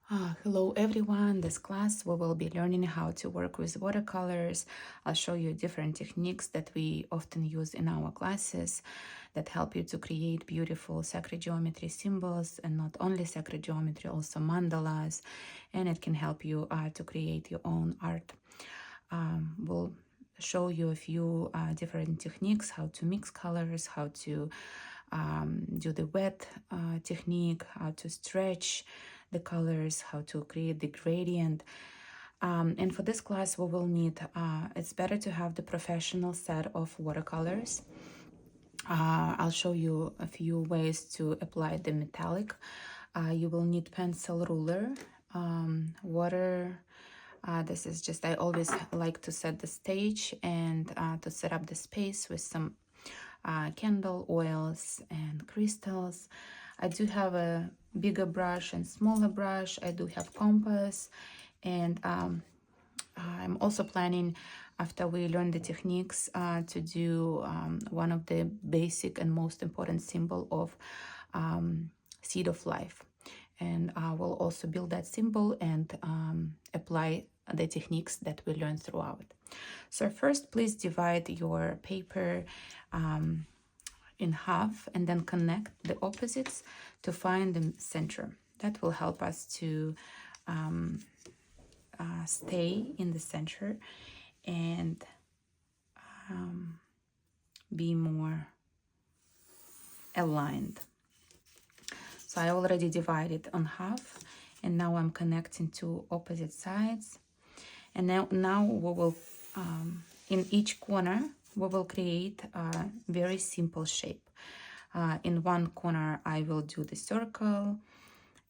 Hello everyone, this class we will be learning how to work with watercolors. I'll show you different techniques that we often use in our classes that help you to create beautiful sacred geometry symbols, and not only sacred geometry, also mandalas, and it can help you to create your own art. We'll show you a few different techniques, how to mix colors, how to do the wet technique, how to stretch the colors, how to create the gradient. And for this class, we will need, it's better to have the professional set of watercolors. I'll show you a few ways to apply the metallic. You will need pencil, ruler, water. This is just, I always like to set the stage and to set up the space with some candle oils and crystals. I do have a bigger brush and smaller brush. I do have compass, and I'm also planning, after we learn the techniques, to do one of the basic and most important symbol of seed of life, and I will also build that symbol and apply the techniques that we learned throughout. So first, please divide your paper in half and then connect the opposites to find the center. That will help us to stay in the center and be more aligned. So I already divided on half, and now I'm connecting two opposite sides. And now we will, in each corner, we will create a very simple shape. In one corner, I will do the circle.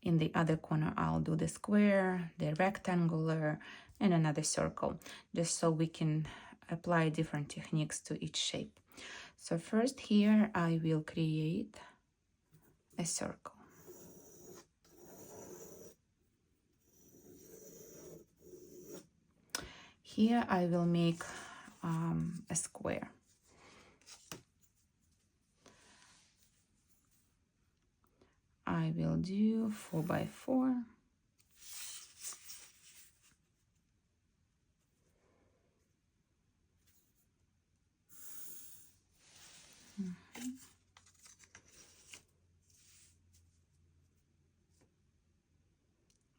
In the other corner, I'll do the square, the rectangular, and another circle, just so we can apply different techniques to each shape. So first here, I will create a circle. Here, I will make a square. I will do 4 by 4.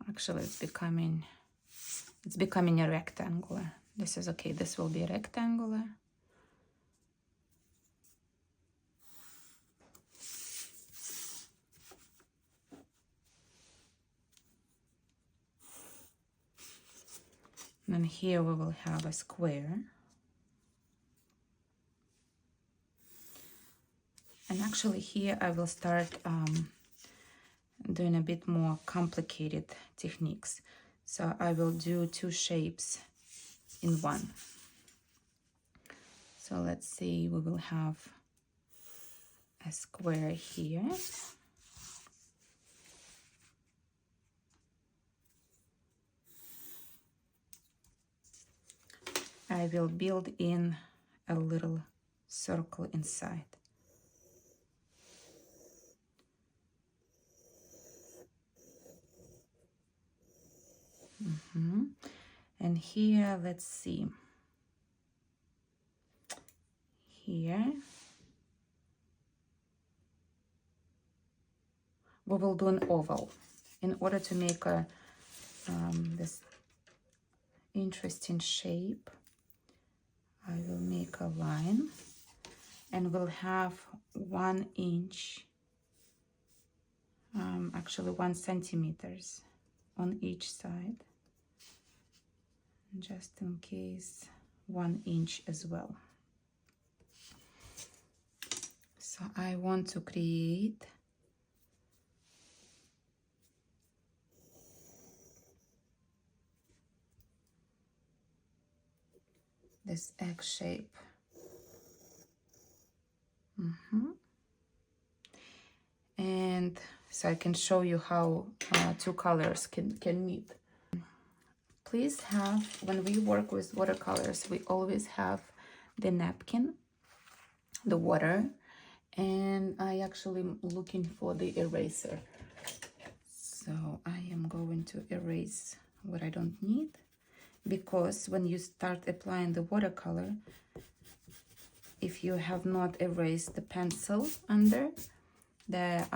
Actually, it's becoming a rectangular. This is okay. This will be rectangular. And here we will have a square. And actually here I will start doing a bit more complicated techniques. So I will do two shapes in one. So let's see, we will have a square here. I will build in a little circle inside. And here, let's see. Here we will do an oval in order to make a this interesting shape. I will make a line, and we'll have 1 inch, actually 1 centimeters on each side, just in case 1 inch as well. So I want to create this egg shape. And so I can show you how two colors can meet. Please have, when we work with watercolors, we always have the napkin, the water, and I actually am looking for the eraser. So I am going want to erase what I don't need, because when you start applying the watercolor, if you have not erased the pencil under the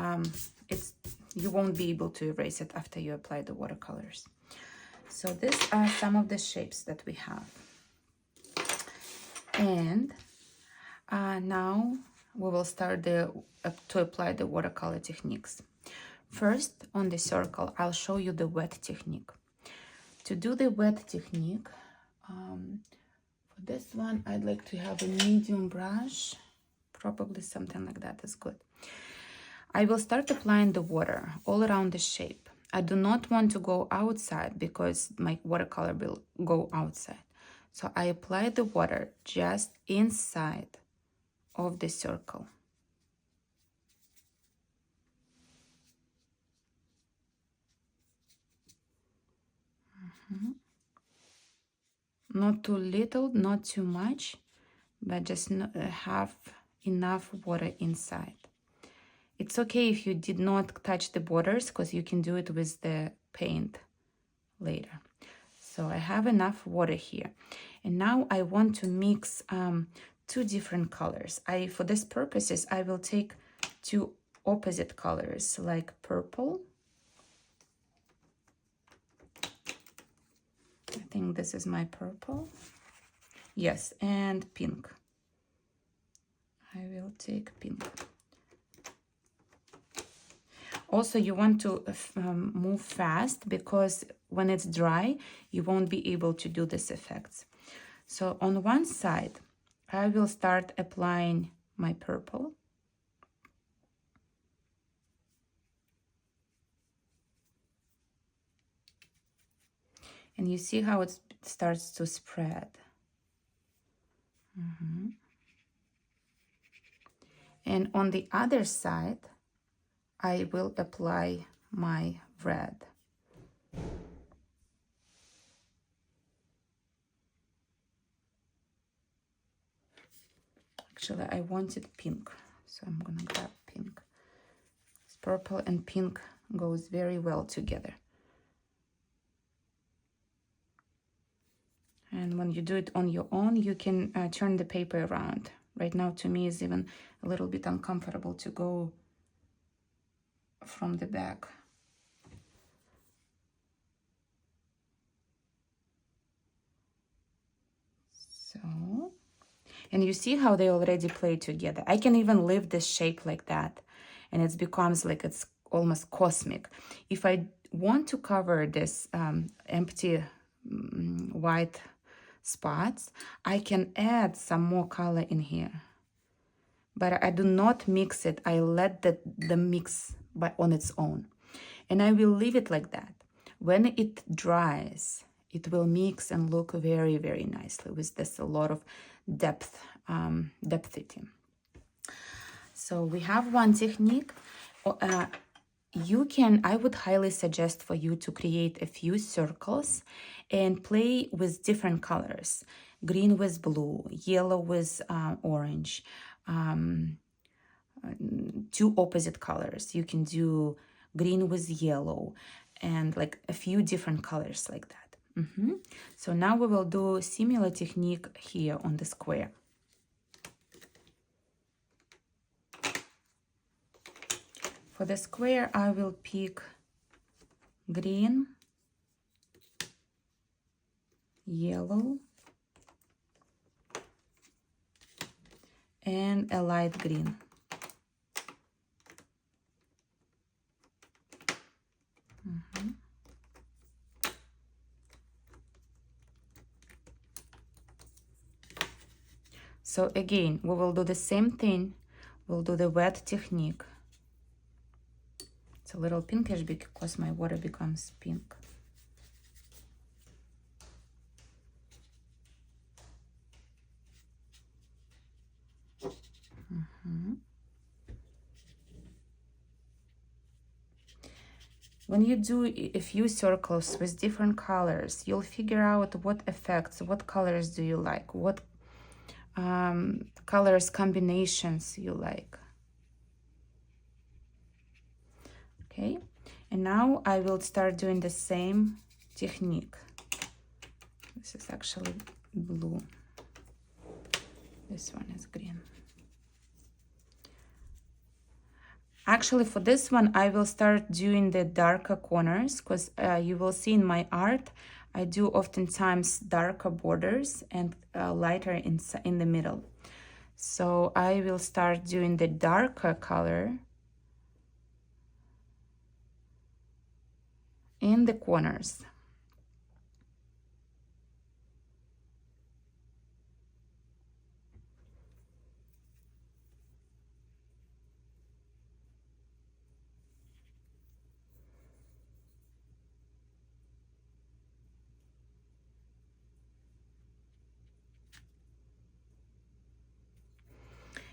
you won't be able to erase it after you apply the watercolors. So these are some of the shapes that we have. And now we will start to apply the watercolor techniques. First, on the circle, I'll show you the wet technique. To do the wet technique, for this one, I'd like to have a medium brush. Probably something like that is good. I will start applying the water all around the shape. I do not want to go outside because my watercolor will go outside. So I apply the water just inside of the circle. Not too little, not too much, but just have enough water inside. It's okay if you did not touch the borders, because you can do it with the paint later. So I have enough water here. And now I want to mix two different colors. For this purposes, I will take two opposite colors, like purple. I think this is my purple. Yes, and pink. I will take pink. Also, you want to move fast, because when it's dry, you won't be able to do these effects. So on one side, I will start applying my purple. And you see how it starts to spread. And on the other side, I will apply my red. Actually, I wanted pink, so I'm gonna grab pink. Purple and pink goes very well together. And when you do it on your own, you can turn the paper around. Right now, to me, it's even a little bit uncomfortable to go from the back. So, and you see how they already play together. I can even leave this shape like that, and it becomes like it's almost cosmic. If I want to cover this empty white spots, I can add some more color in here, but I do not mix it. I let the mix on its own, and I will leave it like that. When it dries, it will mix and look very, very nicely with this a lot of depthity. So we have one technique. I would highly suggest for you to create a few circles and play with different colors. Green with blue, yellow with orange, two opposite colors. You can do green with yellow, and like a few different colors like that. So now we will do a similar technique here on the square. For the square, I will pick green, yellow, and a light green. So again, we will do the same thing. We'll do the wet technique. It's a little pinkish because my water becomes pink. When you do a few circles with different colors, you'll figure out what effects, what colors do you like, what colors combinations you like. Okay, And now I will start doing the same technique. This is actually blue. This one is green. Actually, for this one, I will start doing the darker corners because you will see in my art, I do oftentimes darker borders and lighter in the middle. So I will start doing the darker color in the corners.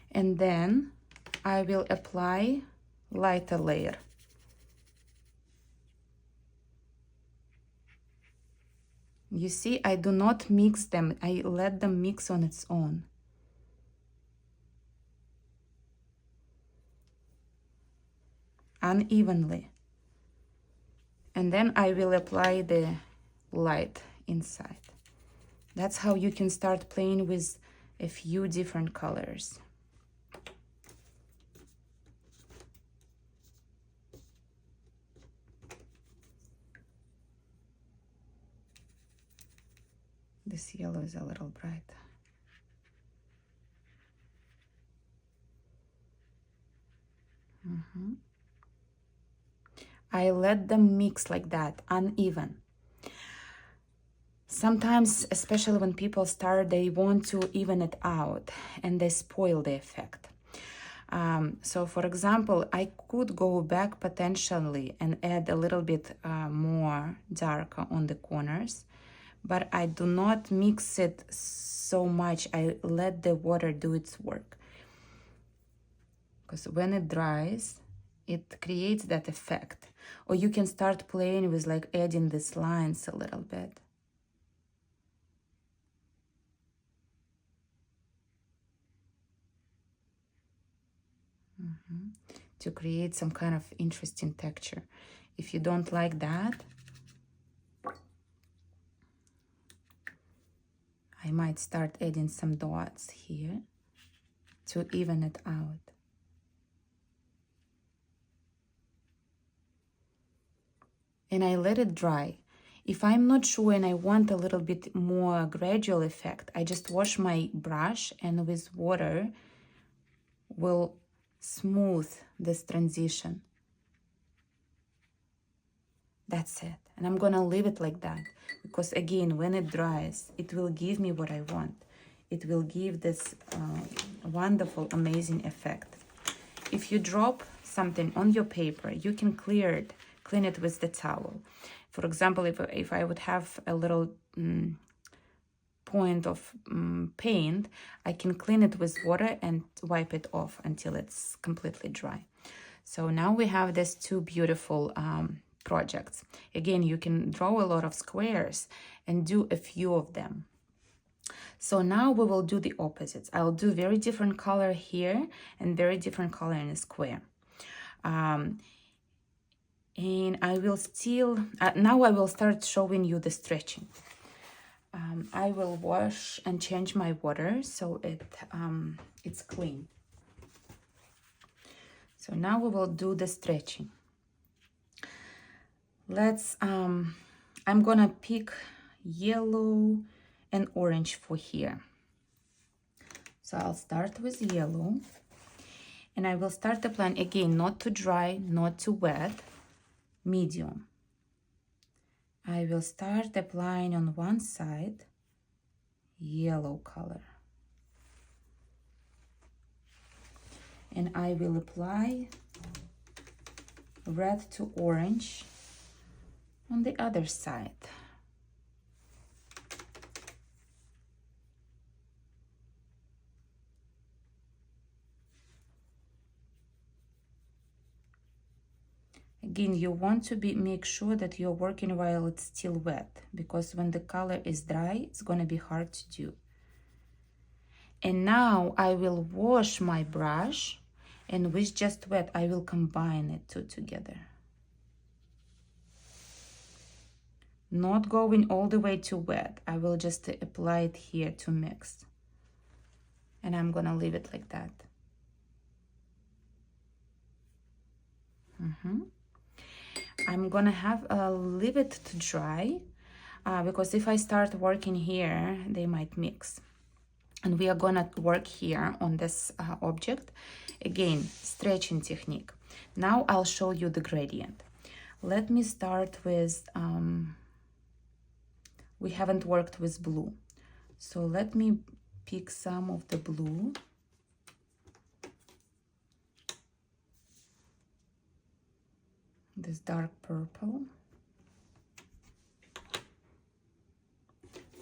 And then I will apply lighter layer. You see, I do not mix them. I let them mix on its own. Unevenly. And then I will apply the light inside. That's how you can start playing with a few different colors. This yellow is a little bright. I let them mix like that, uneven. Sometimes, especially when people start, they want to even it out and they spoil the effect. So for example, I could go back potentially and add a little bit more darker on the corners, but I do not mix it so much. I let the water do its work. Because when it dries, it creates that effect. Or you can start playing with like adding these lines a little bit. To create some kind of interesting texture. If you don't like that, I might start adding some dots here to even it out. And I let it dry. If I'm not sure and I want a little bit more gradual effect, I just wash my brush and with water will smooth this transition. That's it. And I'm gonna leave it like that because again, when it dries, it will give me what I want. It will give this wonderful, amazing effect. If you drop something on your paper, you can clean it with the towel. For example, if I would have a little point of paint, I can clean it with water and wipe it off until it's completely dry. So now we have these two beautiful projects. Again, you can draw a lot of squares and do a few of them. So now we will do the opposites. I'll do very different color here and very different color in a square. And I will still, now I will start showing you the stretching. I will wash and change my water so it's clean. So now we will do the stretching. I'm gonna pick yellow and orange for here. So I'll start with yellow and I will start applying again, not too dry, not too wet, medium. I will start applying on one side yellow color. And I will apply red to orange on the other side. Again, you want to make sure that you're working while it's still wet, because when the color is dry, it's going to be hard to do. And now I will wash my brush, and with just wet, I will combine it two together. not going all the way to wet. I will just apply it here to mix. And I'm gonna leave it like that. I'm gonna leave it to dry because if I start working here, they might mix. And we are gonna work here on this object. Again, stretching technique. Now I'll show you the gradient. Let me start with, we haven't worked with blue. So let me pick some of the blue. This dark purple.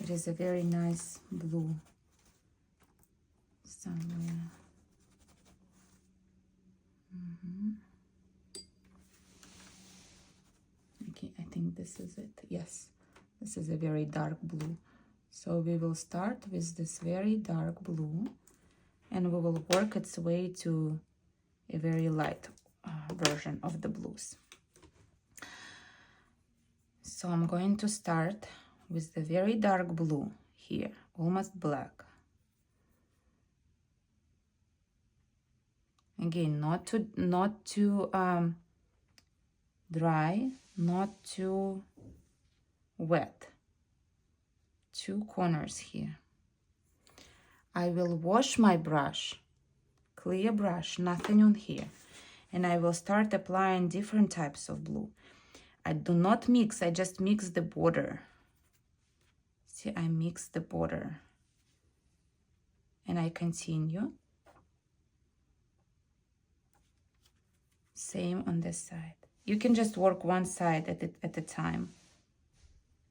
It is a very nice blue somewhere. Okay, I think this is it. Yes, this is a very dark blue. So we will start with this very dark blue and we will work its way to a very light version of the blues. So I'm going to start with the very dark blue here, almost black. Again, not too dry, not too wet. 2 corners here. I will wash my brush, clear brush, nothing on here, and I will start applying different types of blue. I do not mix, I just mix the border. See, I mix the border. And I continue. Same on this side. You can just work one side at a time.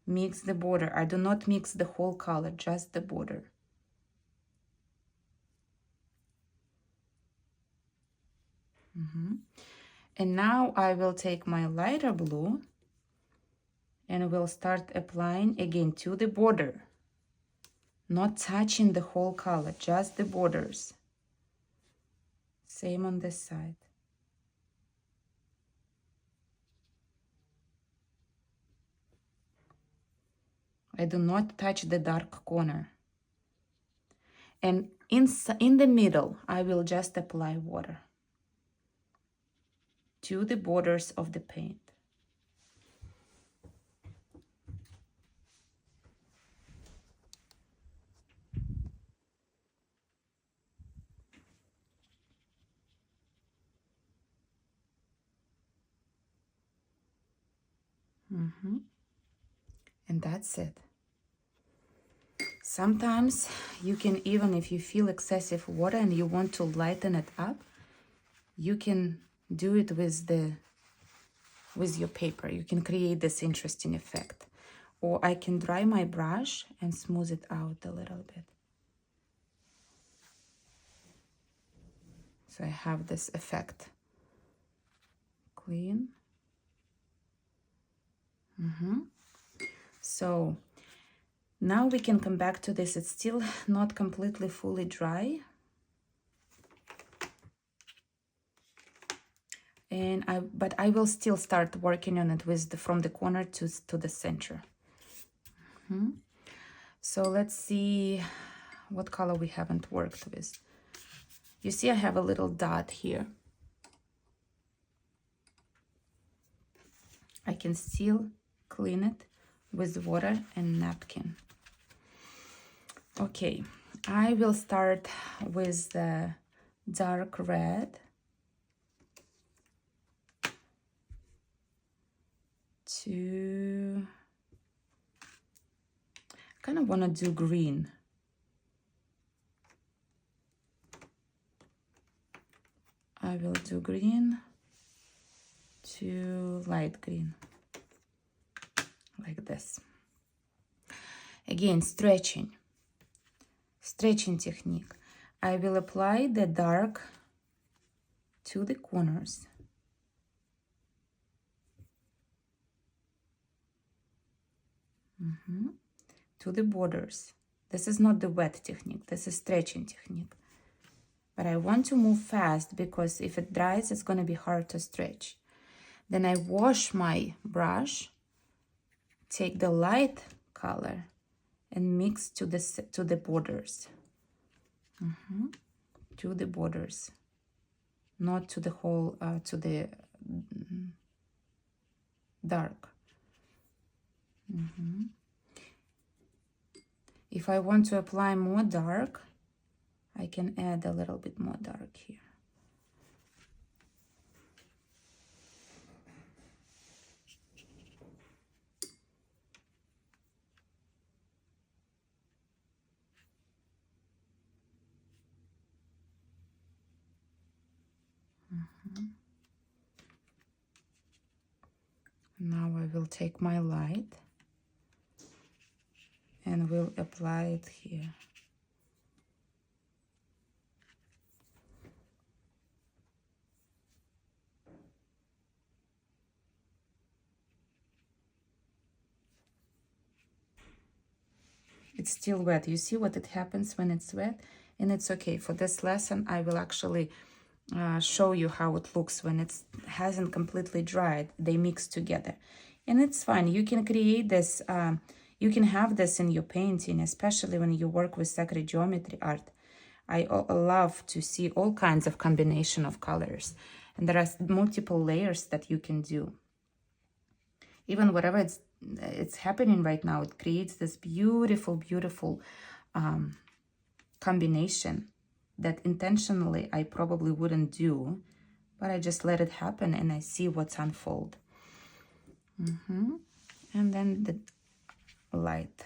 Mix the border. I do not mix the whole color, just the border. And now I will take my lighter blue and will start applying again to the border. Not touching the whole color, just the borders. Same on this side. I do not touch the dark corner. And in the middle, I will just apply water to the borders of the paint. And that's it. Sometimes you can, even if you feel excessive water and you want to lighten it up, you can do it with your paper. You can create this interesting effect. Or I can dry my brush and smooth it out a little bit. So I have this effect. Clean. So now we can come back to this. It's still not completely fully dry. And but I will still start working on it with from the corner to the center. So let's see what color we haven't worked with. You see I have a little dot here. I can still clean it with water and napkin. Okay, I will start with the dark red. To kind of want to do green. I will do green to light green, like this. Again, stretching technique. I will apply the dark to the corners. To the borders. This is not the wet technique, this is stretching technique. But I want to move fast because if it dries, it's going to be hard to stretch. Then I wash my brush, take the light color and mix to the borders. To the borders, not to the whole, to the dark. If I want to apply more dark, I can add a little bit more dark here. Now I will take my light and will apply it here. It's still wet. You see what it happens when it's wet? And it's okay. For this lesson, I will actually show you how it looks when it hasn't completely dried. They mix together. And it's fine. You can create this, you can have this in your painting, especially when you work with sacred geometry art. I love to see all kinds of combination of colors. And there are multiple layers that you can do. Even whatever it's happening right now, it creates this beautiful, beautiful combination that intentionally I probably wouldn't do, but I just let it happen and I see what's unfold. And then the light.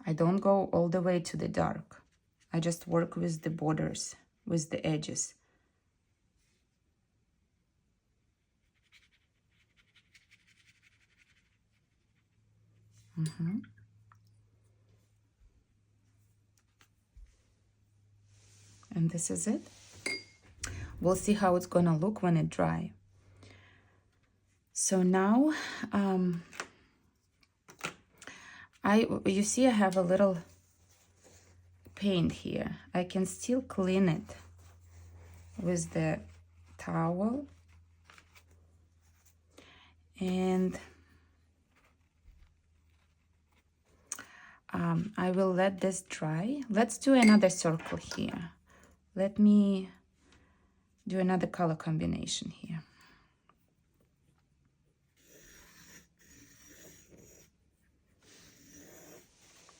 I don't go all the way to the dark. I just work with the borders, with the edges. And this is it. We'll see how it's gonna look when it dry. So now, you see I have a little paint here. I can still clean it with the towel. And I will let this dry. Let's do another circle here. Let me do another color combination here.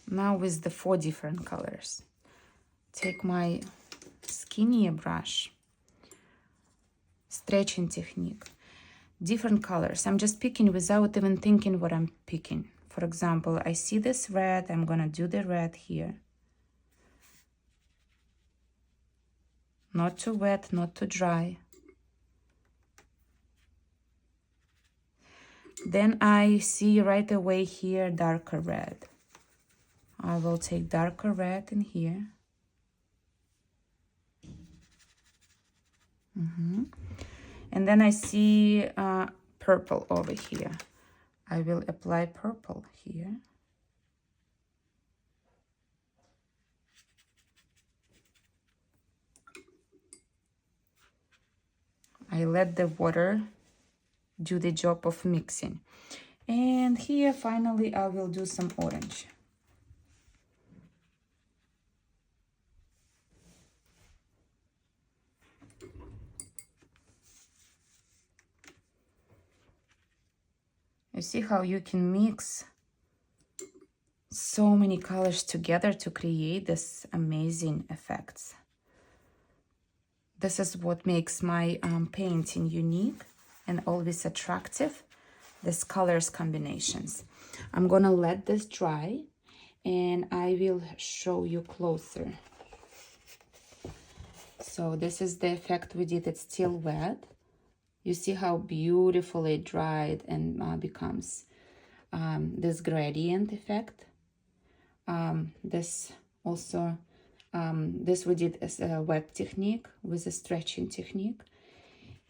Now with the 4 different colors. Take my skinnier brush, stretching technique, different colors. I'm just picking without even thinking what I'm picking. For example, I see this red, I'm gonna do the red here. Not too wet, not too dry. Then I see right away here darker red. I will take darker red in here. And then I see purple over here. I will apply purple here. I let the water do the job of mixing. And here finally I will do some orange. You see how you can mix so many colors together to create this amazing effects. This is what makes my painting unique and always attractive, this colors combinations. I'm gonna let this dry and I will show you closer. So this is the effect we did. It's still wet. You see how beautifully it dried and becomes this gradient effect. This also, this we did as a wet technique with a stretching technique.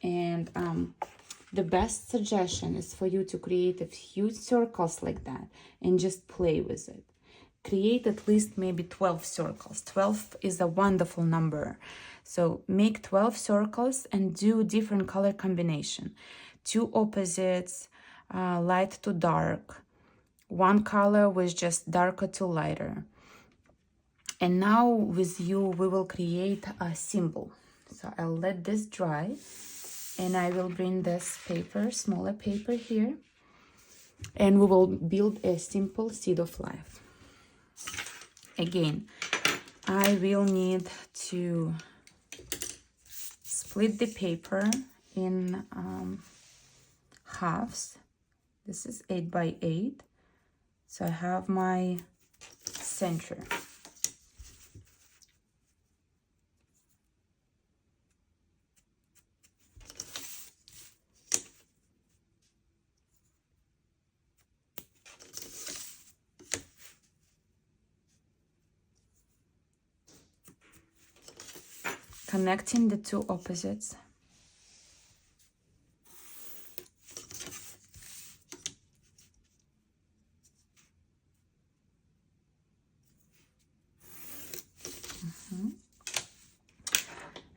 And the best suggestion is for you to create a few circles like that and just play with it. create at least maybe 12 circles. 12 is a wonderful number. So make 12 circles and do different color combination. 2 opposites, light to dark. 1 color with just darker to lighter. And now with you, we will create a symbol. So I'll let this dry. And I will bring this paper, smaller paper here. And we will build a simple seed of life. Again, I will need to split the paper in halves. This is 8 by 8. So I have my center. Connecting the 2 opposites.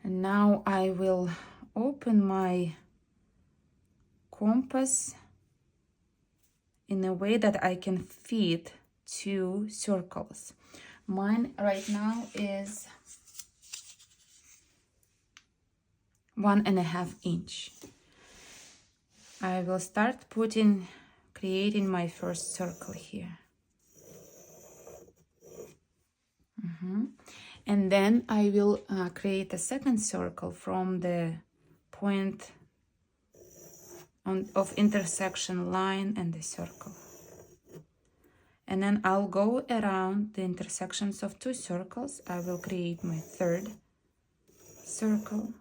And now I will open my compass in a way that I can fit 2 circles. Mine right now is 1.5 inch. I will start creating my first circle here. And then I will create a second circle from the point of intersection line and the circle. And then I'll go around the intersections of 2 circles. I will create my third circle.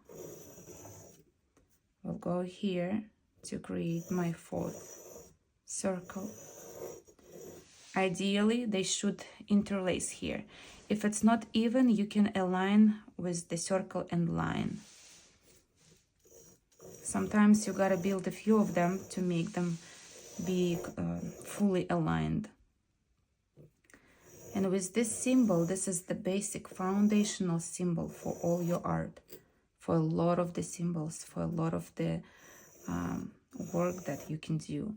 I'll go here to create my fourth circle. Ideally, they should interlace here. If it's not even, you can align with the circle and line. Sometimes you gotta build a few of them to make them be fully aligned. And with this symbol, this is the basic foundational symbol for all your art, for a lot of the symbols, for a lot of the work that you can do.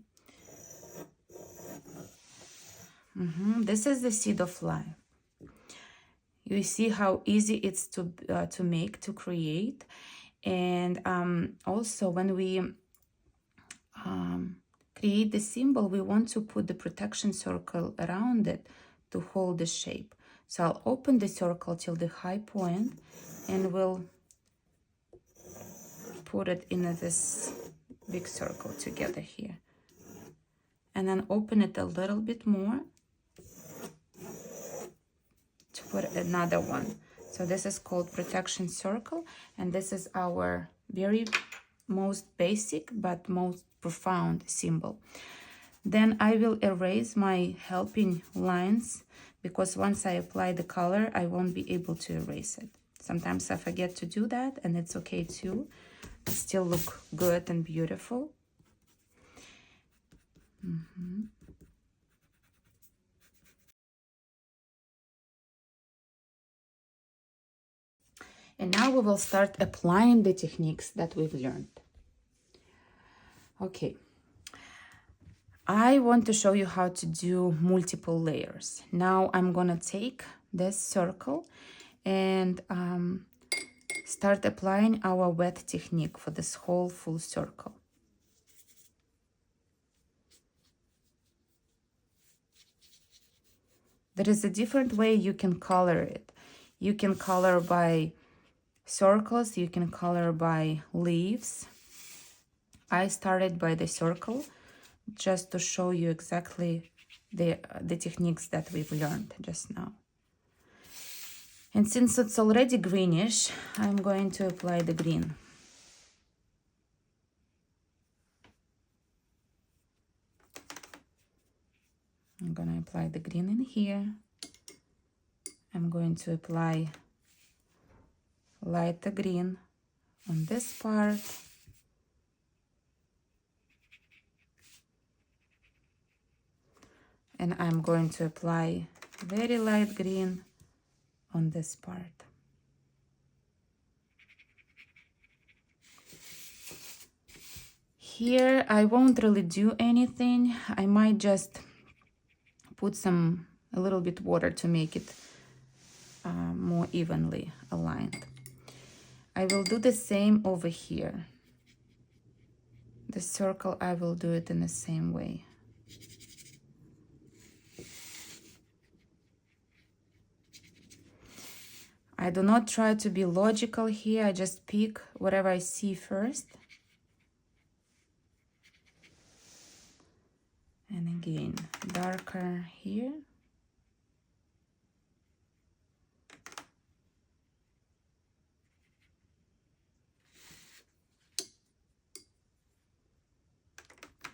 This is the seed of life. You see how easy it's to make, to create. And also when we create the symbol, we want to put the protection circle around it to hold the shape. So I'll open the circle till the high point and we'll put it in this big circle together here. And then open it a little bit more to put another one. So this is called protection circle, and this is our very most basic but most profound symbol. Then I will erase my helping lines, because once I apply the color, I won't be able to erase it. Sometimes I forget to do that, and it's okay too. It still look good and beautiful. And now we will start applying the techniques that we've learned. Okay. I want to show you how to do multiple layers. Now I'm gonna take this circle and start applying our wet technique for this whole full circle. There is a different way you can color it. You can color by circles, you can color by leaves. I started by the circle just to show you exactly the techniques that we've learned just now. And since it's already greenish, I'm going to apply the green. I'm going to apply the green in here. I'm going to apply lighter green on this part. And I'm going to apply very light green on this part. Here I won't really do anything. I might just put a little bit water to make it more evenly aligned. I will do the same over here. The circle, I will do it in the same way. I do not try to be logical here. I just pick whatever I see first. And again, darker here.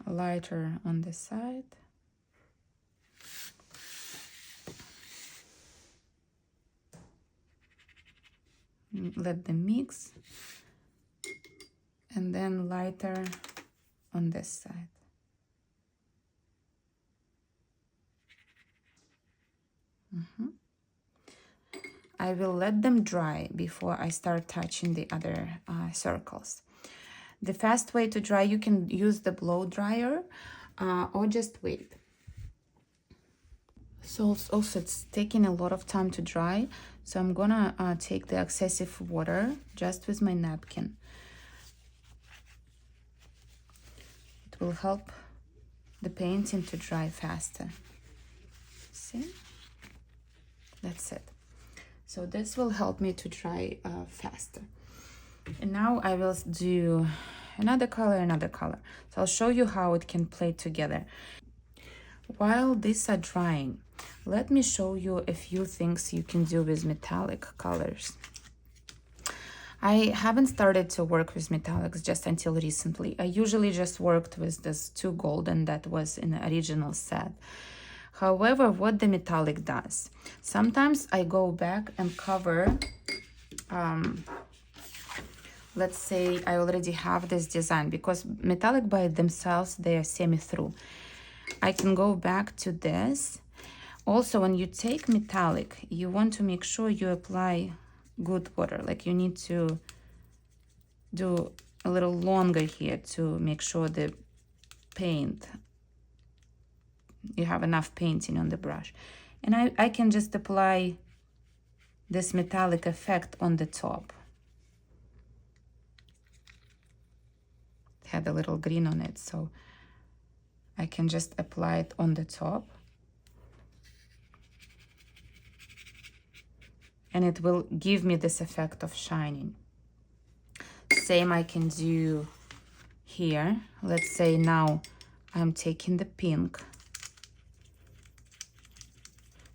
Lighter on the side. Let them mix. And then lighter on this side. I will let them dry before I start touching the other circles. The fast way to dry, you can use the blow dryer or just wait. So also it's taking a lot of time to dry, so I'm gonna take the excessive water just with my napkin. It will help the painting to dry faster. See? That's it. So this will help me to dry faster. And now I will do another color. So I'll show you how it can play together. While these are drying, let me show you a few things you can do with metallic colors. I haven't started to work with metallics just until recently. I usually just worked with this 2 golden that was in the original set. However, what the metallic does, sometimes I go back and cover, let's say I already have this design, because metallic by themselves, they are semi-through. I can go back to this. Also, when you take metallic, you want to make sure you apply good water. Like you need to do a little longer here to make sure the paint, you have enough painting on the brush. And I can just apply this metallic effect on the top. It had a little green on it, so I can just apply it on the top. And it will give me this effect of shining. Same I can do here. Let's say now I'm taking the pink.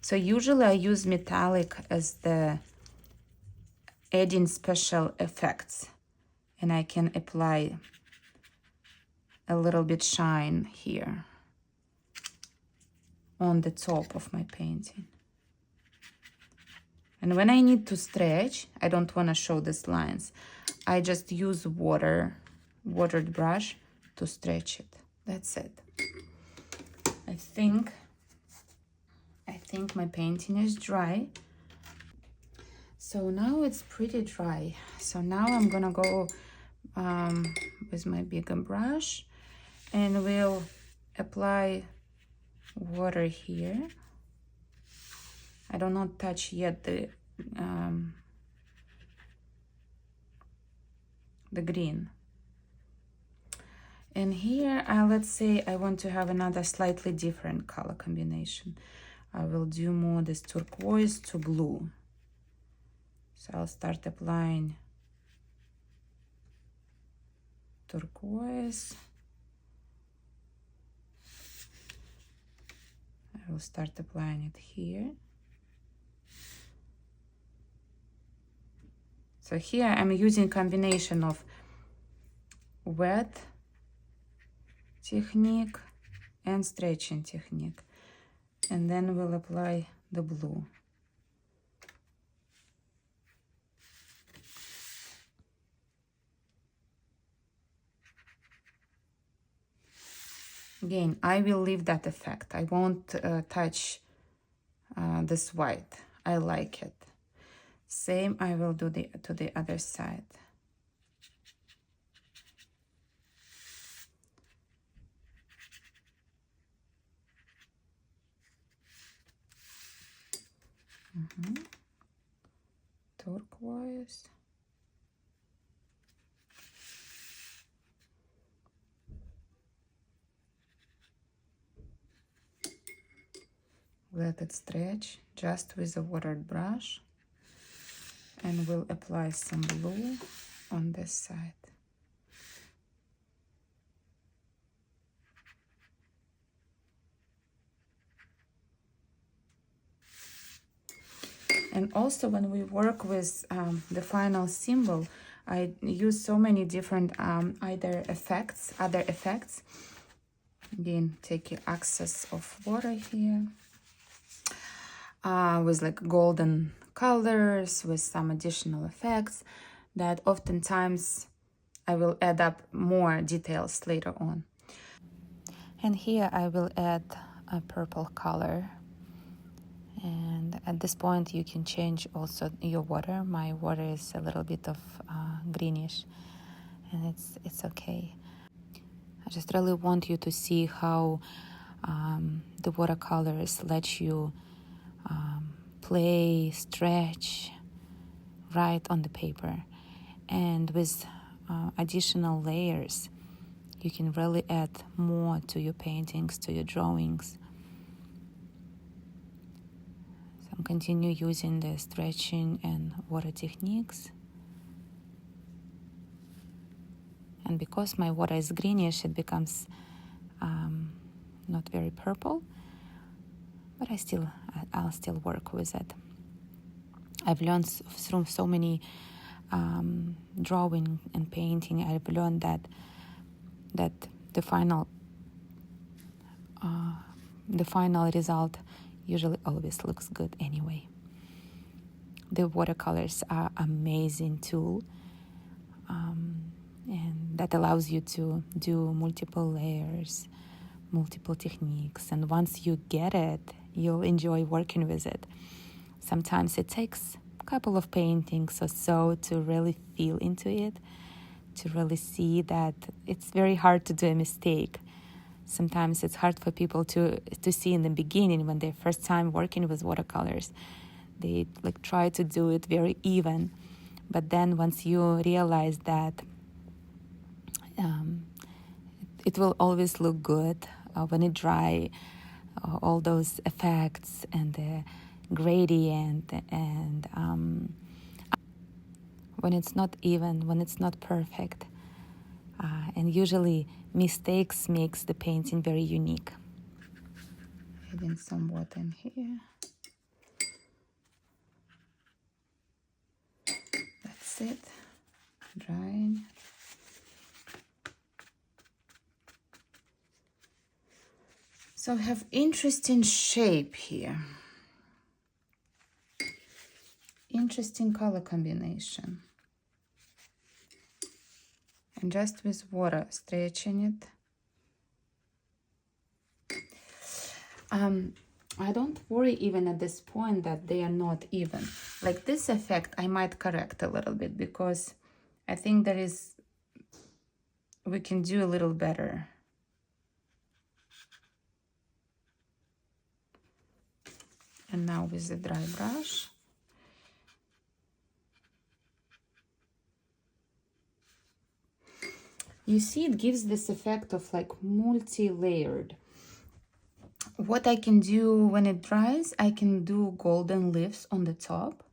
So usually I use metallic as the adding special effects. And I can apply a little bit shine here on the top of my painting. And when I need to stretch, I don't want to show these lines. I just use watered brush to stretch it. That's it. I think my painting is dry. So now it's pretty dry. So now I'm gonna go with my bigger brush and we'll apply water here. I do not touch yet the green. And here, let's say I want to have another slightly different color combination. I will do more this turquoise to blue. So I'll start applying turquoise. I will start applying it here. So here I'm using combination of wet technique and stretching technique. And then we'll apply the blue. Again, I will leave that effect. I won't touch this white. I like it. Same I will do to the other side. Turquoise. Let it stretch just with a watered brush, and we'll apply some blue on this side. And also when we work with the final symbol, I use so many different other effects. Again, take access of water here. With like golden colors, with some additional effects that oftentimes I will add up more details later on. And here I will add a purple color. And at this point you can change also your water. My water is a little bit of greenish, and it's okay. I just really want you to see how the watercolors let you play, stretch right on the paper. And with additional layers, you can really add more to your paintings, to your drawings. So I'm continue using the stretching and water techniques. And because my water is greenish, it becomes not very purple, but I'll still work with it. I've learned through so many drawing and painting. I've learned that the final result usually always looks good anyway. The watercolors are amazing tool, and that allows you to do multiple layers, multiple techniques, and once you get it, you'll enjoy working with it. Sometimes it takes a couple of paintings or so to really feel into it, to really see that it's very hard to do a mistake. Sometimes it's hard for people to see in the beginning when they're first time working with watercolors. They like try to do it very even, but then once you realize that it will always look good when it dry, all those effects and the gradient, and when it's not even, when it's not perfect, and usually mistakes makes the painting very unique. Adding some water in here. That's it. Drying. So I have interesting shape here. Interesting color combination. And just with water, stretching it. I don't worry even at this point that they are not even. Like this effect, I might correct a little bit because I think we can do a little better. And now with the dry brush. You see, it gives this effect of like multi-layered. What I can do when it dries, I can do golden leaves on the top.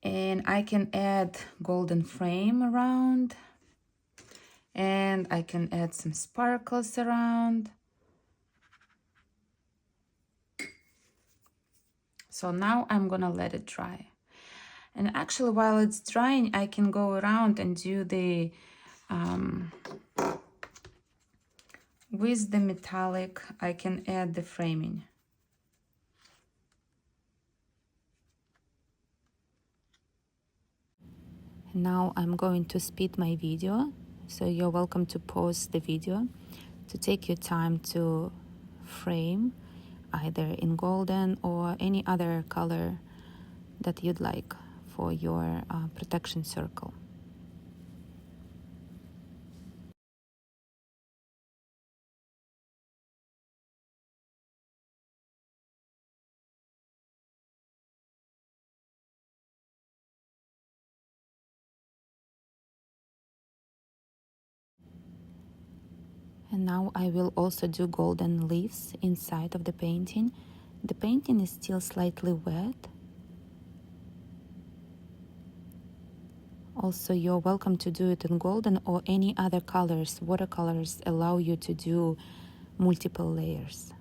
And I can add golden frame around. And I can add some sparkles around. So now I'm gonna let it dry. And actually while it's drying, I can go around and do the with the metallic, I can add the framing. Now I'm going to speed my video, so you're welcome to pause the video to take your time to frame either in golden or any other color that you'd like for your protection circle. And now I will also do golden leaves inside of the painting. The painting is still slightly wet. Also, you're welcome to do it in golden or any other colors. Watercolors allow you to do multiple layers.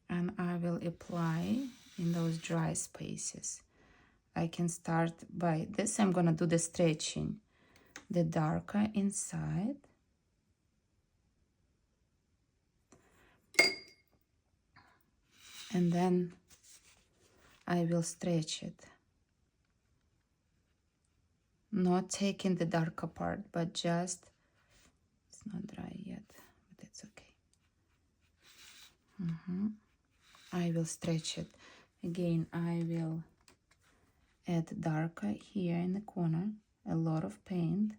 And I will apply in those dry spaces. I can start by this. I'm gonna do the stretching, the darker inside. And then I will stretch it. Not taking the darker part, but just, it's not dry yet, but it's okay. I will stretch it. Again, I will add darker here in the corner, a lot of paint.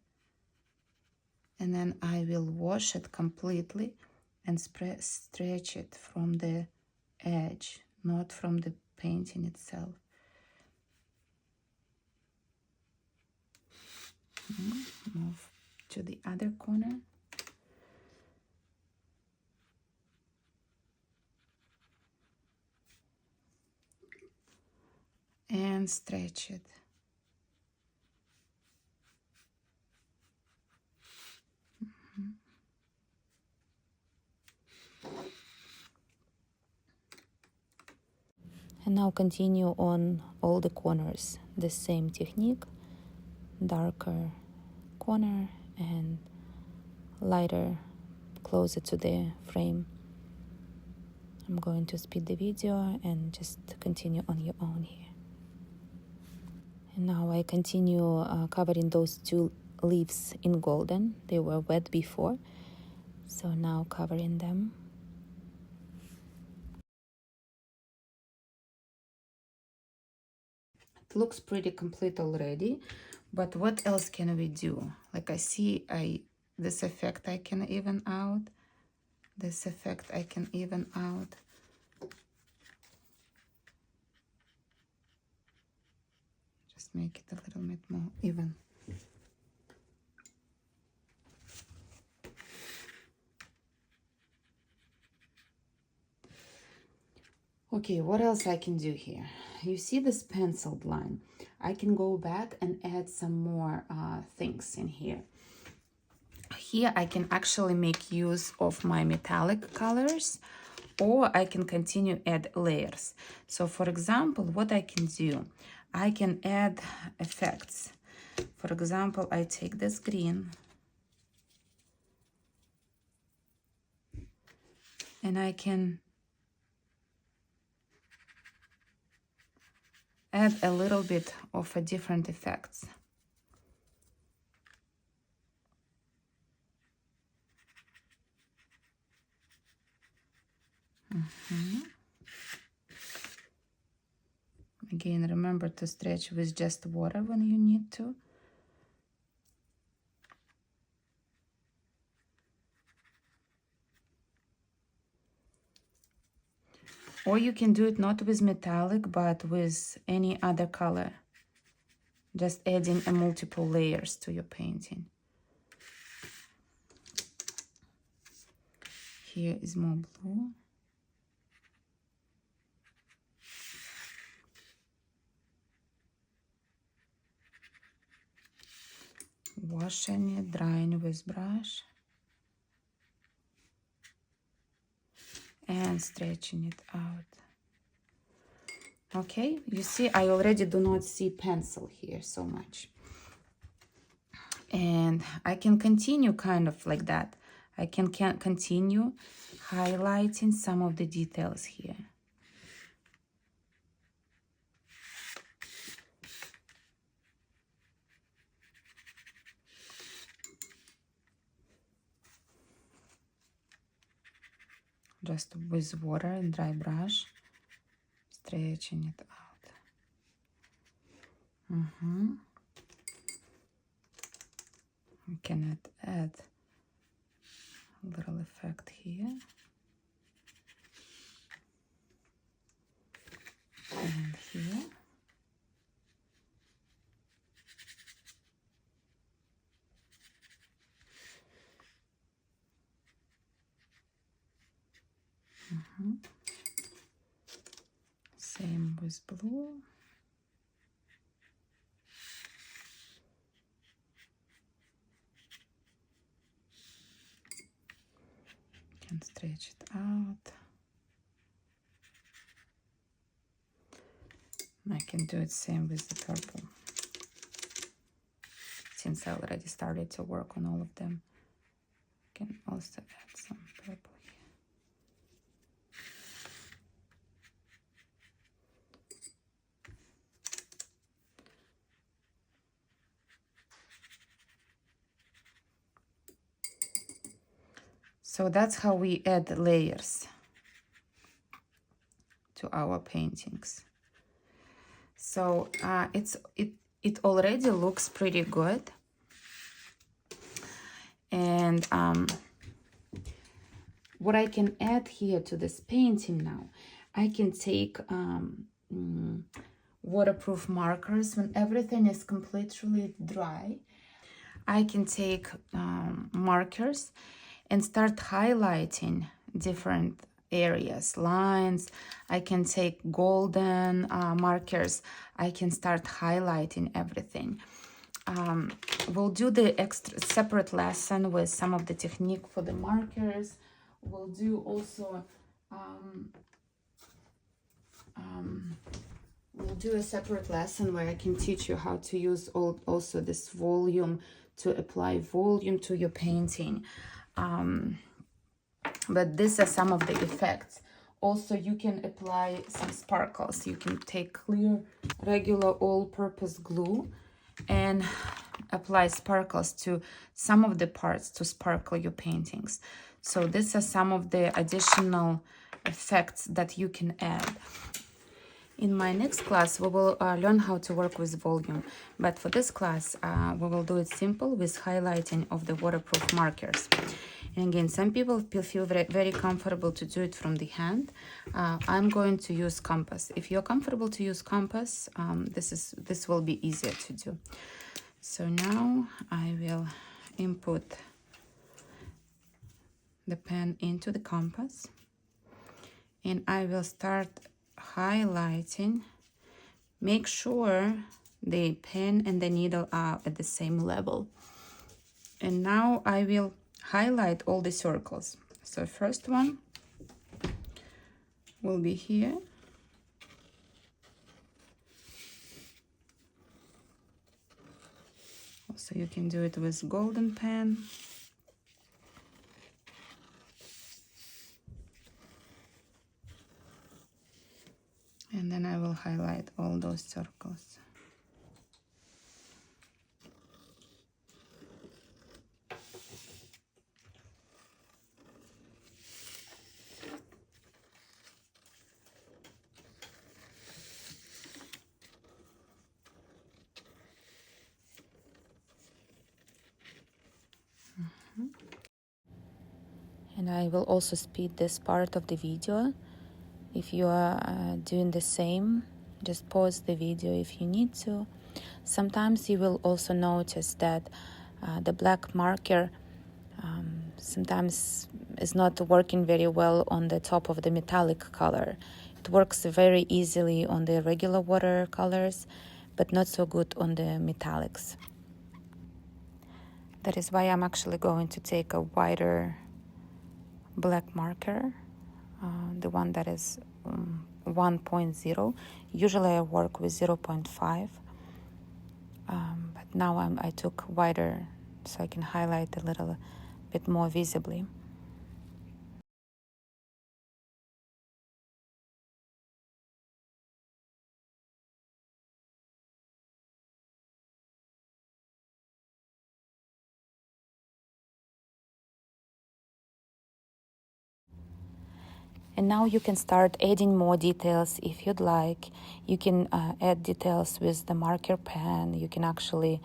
And then I will wash it completely and stretch it from the edge, not from the painting itself. Move to the other corner. And stretch it. And now continue on all the corners, the same technique, darker corner and lighter closer to the frame. I'm going to speed the video and just continue on your own here. And now I continue covering those two leaves in golden. They were wet before, so now covering them. It looks pretty complete already, but what else can we do? Like I see, this effect I can even out. This effect I can even out. Just make it a little bit more even. Okay, what else I can do here? You see this penciled line? I can go back and add some more things in here. Here I can actually make use of my metallic colors, or I can continue add layers. So for example, what I can do, I can add effects. For example, I take this green and I can add a little bit of a different effects. Again, remember to stretch with just water when you need to. Or you can do it not with metallic, but with any other color. Just adding a multiple layers to your painting. Here is more blue. Washing it, drying with brush. And stretching it out. Okay, you see, I already do not see pencil here so much. And I can continue kind of like that. I can continue highlighting some of the details here. Just with water and dry brush, stretching it out. We can add a little effect here. And here. Same with blue. Can stretch it out. I can do it same with the purple, since I already started to work on all of them. I can also add some purple here. So that's how we add layers to our paintings. So it already looks pretty good. And what I can add here to this painting now, I can take waterproof markers when everything is completely dry. I can take markers and start highlighting different areas, lines. I can take golden markers. I can start highlighting everything. We'll do the extra separate lesson with some of the technique for the markers. We'll do also we'll do a separate lesson where I can teach you how to use also this volume to apply volume to your painting. But these are some of the effects. Also, you can apply some sparkles. You can take clear, regular, all-purpose glue and apply sparkles to some of the parts to sparkle your paintings. So these are some of the additional effects that you can add. In my next class, we will learn how to work with volume. But for this class, we will do it simple with highlighting of the waterproof markers. And again, some people feel very comfortable to do it from the hand. I'm going to use compass. If you're comfortable to use compass, this will be easier to do. So now I will input the pen into the compass. And I will start highlighting. Make sure the pen and the needle are at the same level. And now I will highlight all the circles. So first one will be here. Also, you can do it with golden pen. And then I will highlight all those circles. And I will also speed this part of the video. If you are doing the same, just pause the video if you need to. Sometimes you will also notice that the black marker sometimes is not working very well on the top of the metallic color. It works very easily on the regular watercolors, but not so good on the metallics. That is why I'm actually going to take a wider black marker, the one that is 1.0. Usually I work with 0.5, but now I took wider so I can highlight a little bit more visibly. And now you can start adding more details if you'd like. You can add details with the marker pen. You can actually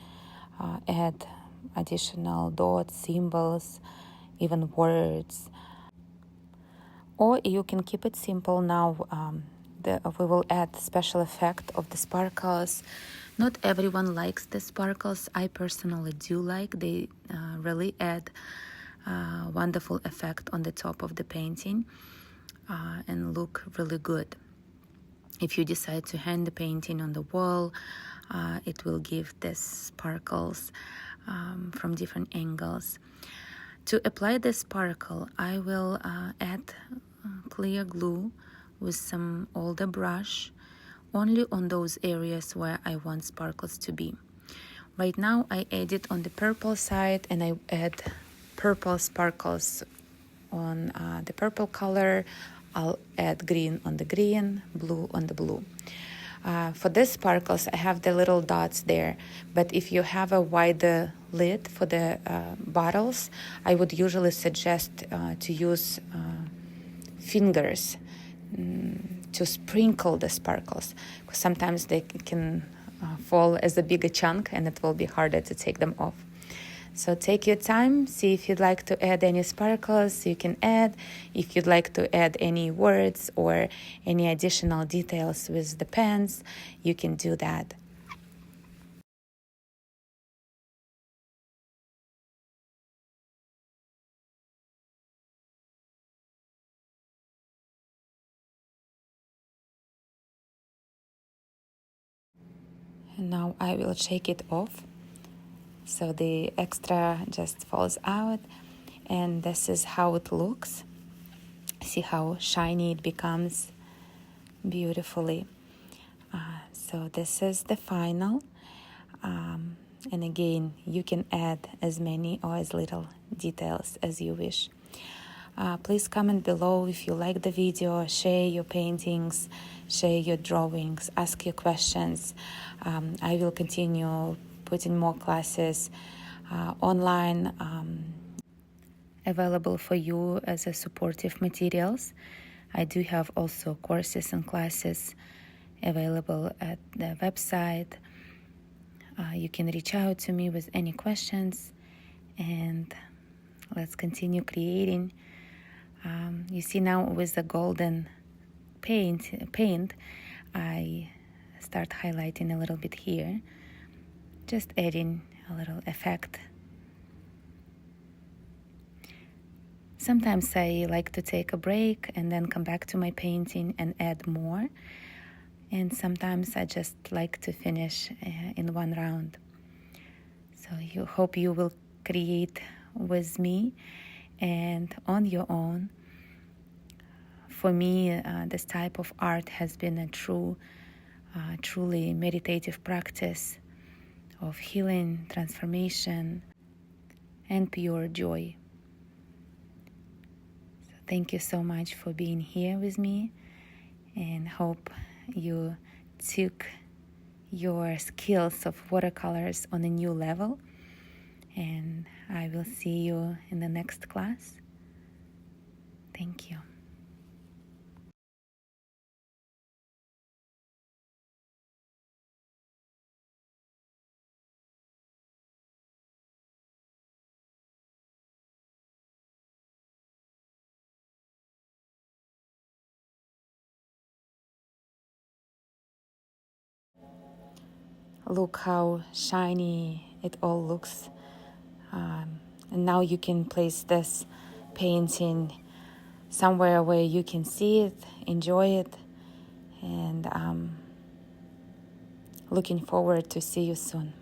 add additional dots, symbols, even words. Or you can keep it simple now. We will add special effect of the sparkles. Not everyone likes the sparkles. I personally do like. They really add wonderful effect on the top of the painting and look really good. If you decide to hang the painting on the wall, it will give the sparkles from different angles. To apply the sparkle, I will add clear glue with some older brush only on those areas where I want sparkles to be. Right now I add it on the purple side, and I add purple sparkles on the purple color. I'll add green on the green, blue on the blue. For these sparkles, I have the little dots there, but if you have a wider lid for the bottles, I would usually suggest to use fingers to sprinkle the sparkles, because sometimes they can fall as a bigger chunk and it will be harder to take them off. So take your time, see if you'd like to add any sparkles, you can add. If you'd like to add any words or any additional details with the pens, you can do that. And now I will shake it off, so the extra just falls out, and this is how it looks. See how shiny it becomes beautifully. So this is the final, and again you can add as many or as little details as you wish. Please comment below if you like the video, share your paintings, share your drawings, ask your questions. I will continue putting more classes online available for you as a supportive materials. I do have also courses and classes available at the website. You can reach out to me with any questions, and let's continue creating. You see now with the golden paint, I start highlighting a little bit here, just adding a little effect. Sometimes I like to take a break and then come back to my painting and add more. And sometimes I just like to finish in one round. So you hope you will create with me and on your own. For me, this type of art has been a truly meditative practice of healing, transformation, and pure joy. So thank you so much for being here with me, and hope you took your skills of watercolors on a new level. And I will see you in the next class. Thank you. Look how shiny it all looks. And now you can place this painting somewhere where you can see it, enjoy it, and looking forward to see you soon.